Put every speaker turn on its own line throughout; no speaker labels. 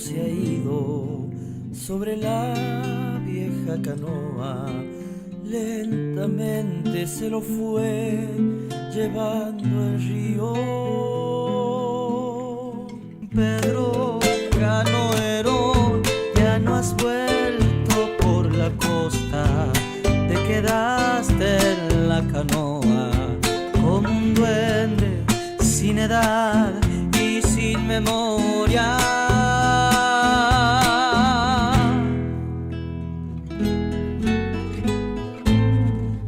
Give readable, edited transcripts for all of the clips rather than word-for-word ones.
se ha ido sobre la vieja canoa, lentamente se lo fue llevando el río. Pedro canoero, ya no has vuelto por la costa, te quedaste en la canoa como un duende sin edad y sin memoria.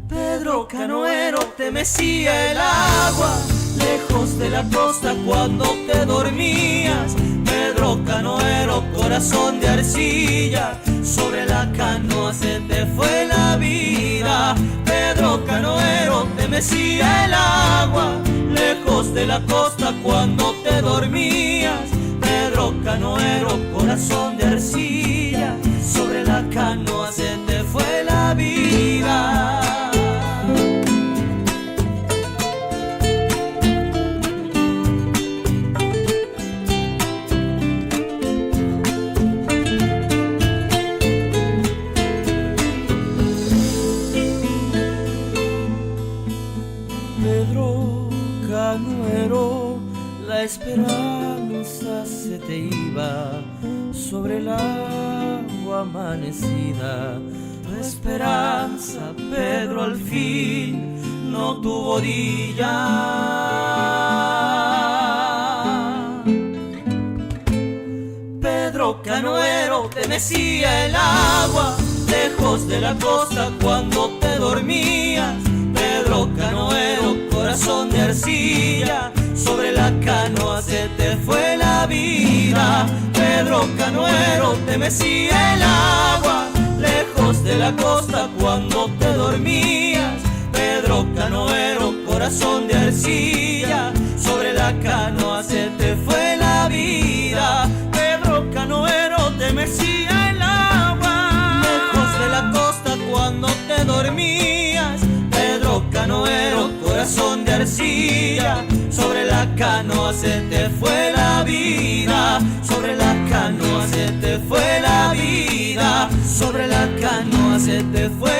Pedro canoero, te mecía el agua lejos de la costa cuando te dormías. Pedro canoero, corazón de arcilla, sobre la canoa se te fue la vida. Pedro canoero, te mecía el agua lejos de la costa cuando te dormías. Pedro canoero, corazón de arcilla, sobre la canoa se te fue la vida. Pedro canoero, la esperanza se te iba sobre el agua amanecida. Tu esperanza, Pedro, al fin no tuvo orilla. Pedro canoero, te mecía el agua lejos de la costa cuando te dormías. Pedro canoero, corazón de arcilla, sobre la canoa se te fue la vida. Pedro canoero, te mecía el agua lejos de la costa cuando te dormías. Pedro canoero, corazón de arcilla, sobre la canoa se te fue la vida. Pedro canoero, te mecía el agua lejos de la costa cuando te dormías. Pedro canoero, corazón de arcilla, sobre la canoa se te fue la vida. Sobre la canoa se te fue la vida. Sobre la canoa se te fue